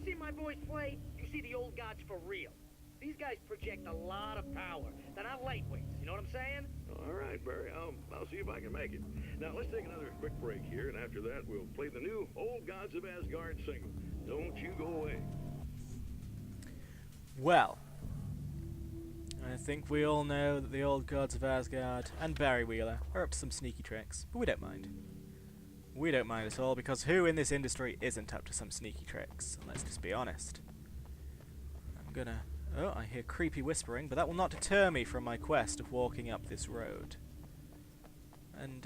seen my boys play? You see the old gods for real. These guys project a lot of power. They're not lightweights, you know what I'm saying? All right, Barry, I'll see if I can make it. Now, let's take another quick break here, and after that, we'll play the new Old Gods of Asgard single. Don't you go away. Well, I think we all know that the Old Gods of Asgard and Barry Wheeler are up to some sneaky tricks, but we don't mind. We don't mind at all, because who in this industry isn't up to some sneaky tricks? Let's just be honest. I'm gonna... Oh, I hear creepy whispering, but that will not deter me from my quest of walking up this road. And,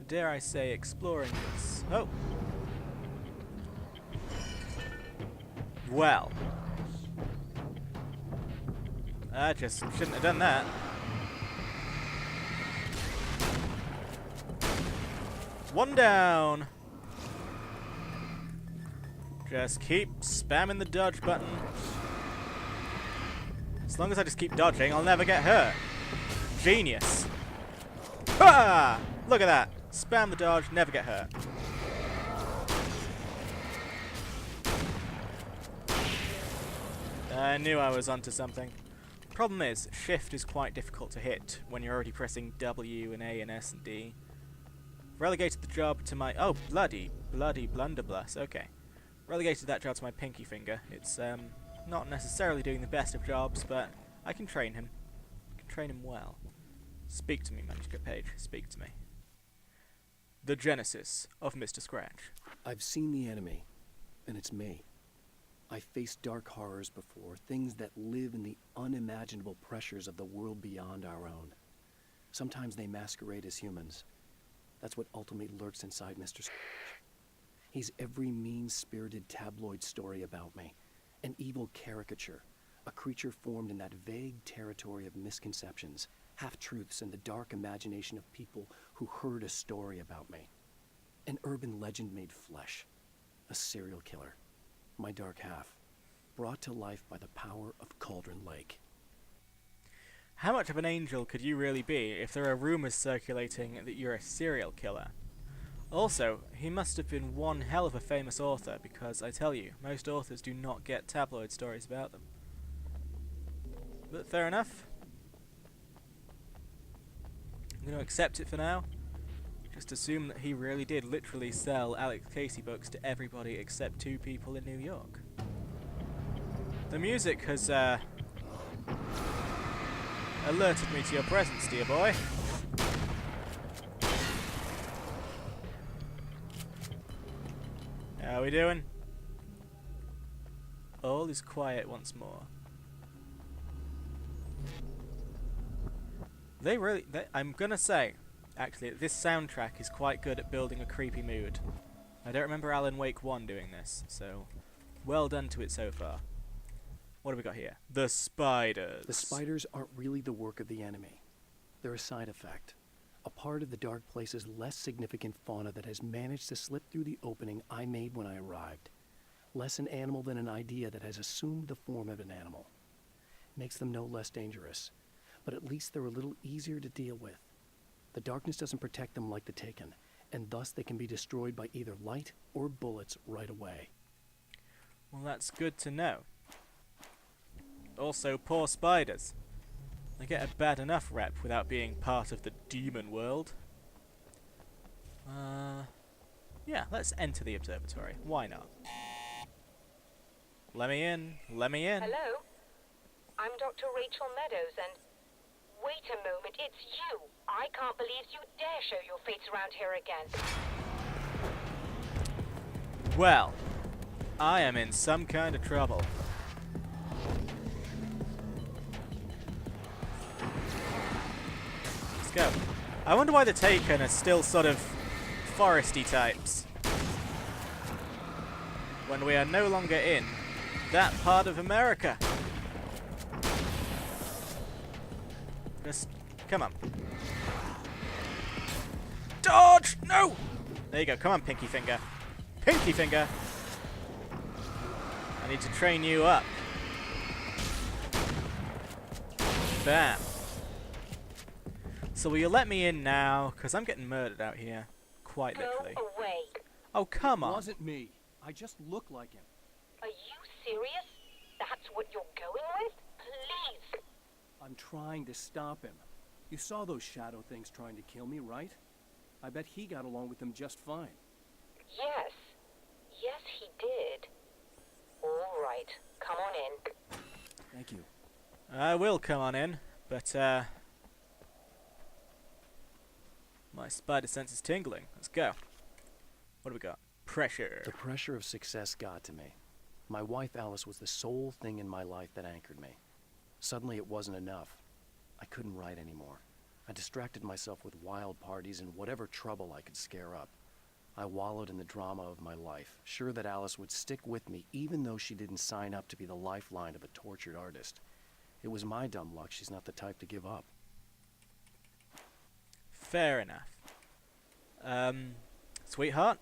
dare I say, exploring this... Oh! Well. I just shouldn't have done that. One down! Just keep spamming the dodge button. As long as I just keep dodging, I'll never get hurt. Genius. Ha! Look at that. Spam the dodge, never get hurt. I knew I was onto something. Problem is, shift is quite difficult to hit when you're already pressing W and A and S and D. Relegated the job to my... Oh, bloody blunderbuss. Okay. Relegated that job to my pinky finger. It's, not necessarily doing the best of jobs, but I can train him. I can train him well. Speak to me, manuscript page. Speak to me. The genesis of Mr. Scratch. I've seen the enemy, and it's me. I've faced dark horrors before, things that live in the unimaginable pressures of the world beyond our own. Sometimes they masquerade as humans. That's what ultimately lurks inside Mr. Scratch. He's every mean-spirited tabloid story about me. An evil caricature, a creature formed in that vague territory of misconceptions, half-truths, and the dark imagination of people who heard a story about me. An urban legend made flesh. A serial killer. My dark half. Brought to life by the power of Cauldron Lake. How much of an angel could you really be if there are rumors circulating that you're a serial killer? Also, he must have been one hell of a famous author, because I tell you, most authors do not get tabloid stories about them. But fair enough. I'm going to accept it for now. Just assume that he really did literally sell Alex Casey books to everybody except 2 people in New York. The music has, alerted me to your presence, dear boy. How are we doing? All is quiet once more. I'm gonna say, actually, this soundtrack is quite good at building a creepy mood. I don't remember Alan Wake 1 doing this, so well done to it so far. What have we got here? The spiders. The spiders aren't really the work of the enemy. They're a side effect. A part of the Dark Place's less significant fauna that has managed to slip through the opening I made when I arrived. Less an animal than an idea that has assumed the form of an animal. Makes them no less dangerous, but at least they're a little easier to deal with. The darkness doesn't protect them like the Taken, and thus they can be destroyed by either light or bullets right away. Well, that's good to know. Also, poor spiders. They get a bad enough rep without being part of the demon world. Yeah, let's enter the observatory. Why not? Let me in. Let me in. Hello? I'm Dr. Rachel Meadows, and... Wait a moment, it's you! I can't believe you dare show your face around here again. Well, I am in some kind of trouble. Let's go. I wonder why the Taken are still sort of foresty types. When we are no longer in that part of America. Just, come on. Dodge! No! There you go, come on, Pinky Finger. Pinky Finger! I need to train you up. Bam. So will you let me in now? Because I'm getting murdered out here. Quite literally. Go away. Oh, come on. It wasn't me. I just look like him. Are you serious? That's what you're going with? Please. I'm trying to stop him. You saw those shadow things trying to kill me, right? I bet he got along with them just fine. Yes. Yes, he did. All right. Come on in. Thank you. I will come on in, but my spider sense is tingling. Let's go. What do we got? Pressure. The pressure of success got to me. My wife Alice was the sole thing in my life that anchored me. Suddenly it wasn't enough. I couldn't write anymore. I distracted myself with wild parties and whatever trouble I could scare up. I wallowed in the drama of my life, sure that Alice would stick with me even though she didn't sign up to be the lifeline of a tortured artist. It was my dumb luck she's not the type to give up. Fair enough. Sweetheart,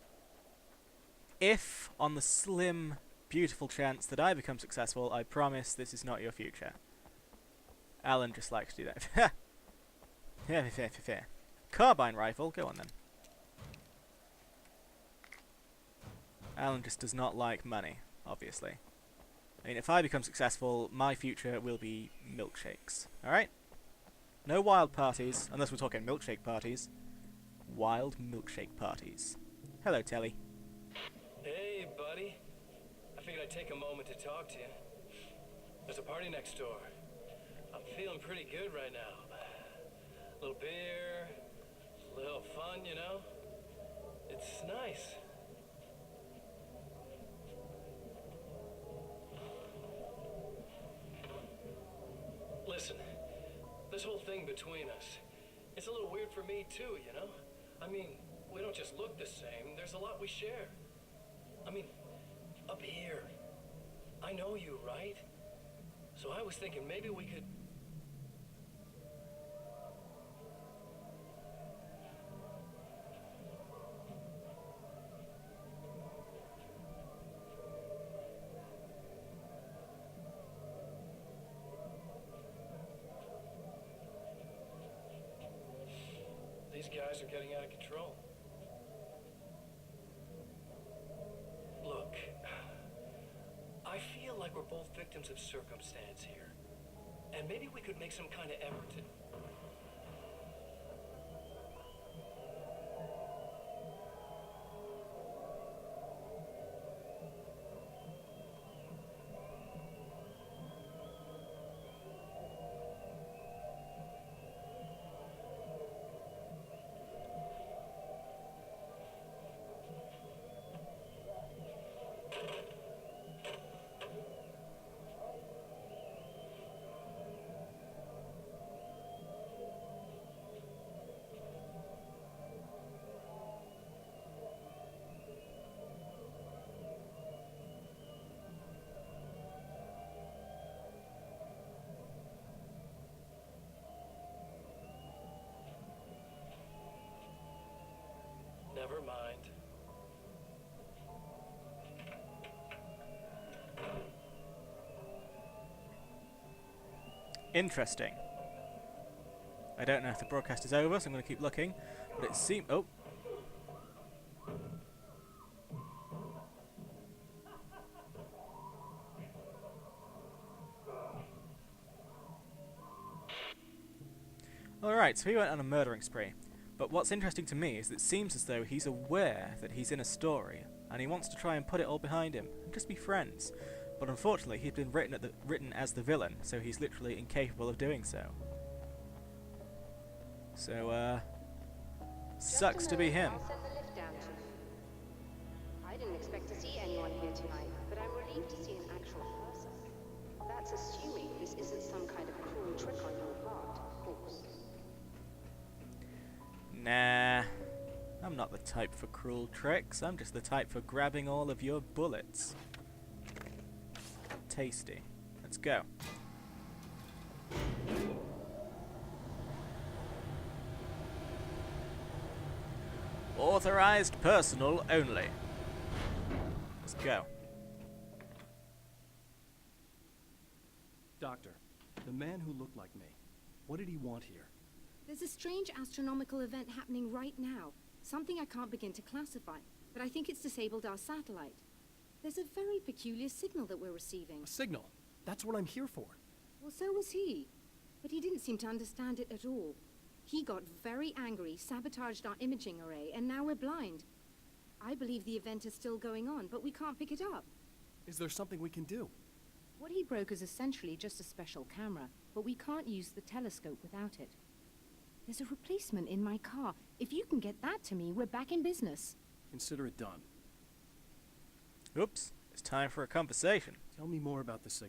if on the slim, beautiful chance that I become successful, I promise this is not your future. Alan just likes to do that. Fair. Carbine rifle, go on then. Alan just does not like money, obviously. I mean, if I become successful, my future will be milkshakes, alright? No wild parties, unless we're talking milkshake parties. Wild milkshake parties. Hello, Telly. Hey, buddy. I figured I'd take a moment to talk to you. There's a party next door. I'm feeling pretty good right now. A little beer, a little fun, you know? It's nice. Listen, this whole thing between us, it's a little weird for me too, you know? I mean, we don't just look the same, there's a lot we share. I mean, up here, I know you, right? So I was thinking maybe we could... These guys are getting out of control. Look, I feel like we're both victims of circumstance here. And maybe we could make some kind of effort to... Never mind. Interesting. I don't know if the broadcast is over, so I'm going to keep looking. But it seems... Oh. Alright, so he went on a murdering spree. But what's interesting to me is that it seems as though he's aware that he's in a story, and he wants to try and put it all behind him, and just be friends. But unfortunately, he's been written as the villain, so he's literally incapable of doing so. So, sucks to be him. I'll send the lift down to you. I didn't expect to see anyone here tonight, but I'm relieved to see an actual person. That's assuming this isn't some kind of cruel trick on your part, of course. Nah, I'm not the type for cruel tricks. I'm just the type for grabbing all of your bullets. Tasty. Let's go. Authorized personal only. Let's go. Doctor, the man who looked like me, what did he want here? There's a strange astronomical event happening right now. Something I can't begin to classify, but I think it's disabled our satellite. There's a very peculiar signal that we're receiving. A signal. That's what I'm here for. Well, so was he. But he didn't seem to understand it at all. He got very angry, sabotaged our imaging array, and now we're blind. I believe the event is still going on, but we can't pick it up. Is there something we can do? What he broke is essentially just a special camera, but we can't use the telescope without it. There's a replacement in my car. If you can get that to me, we're back in business. Consider it done. Oops, it's time for a conversation. Tell me more about the signal.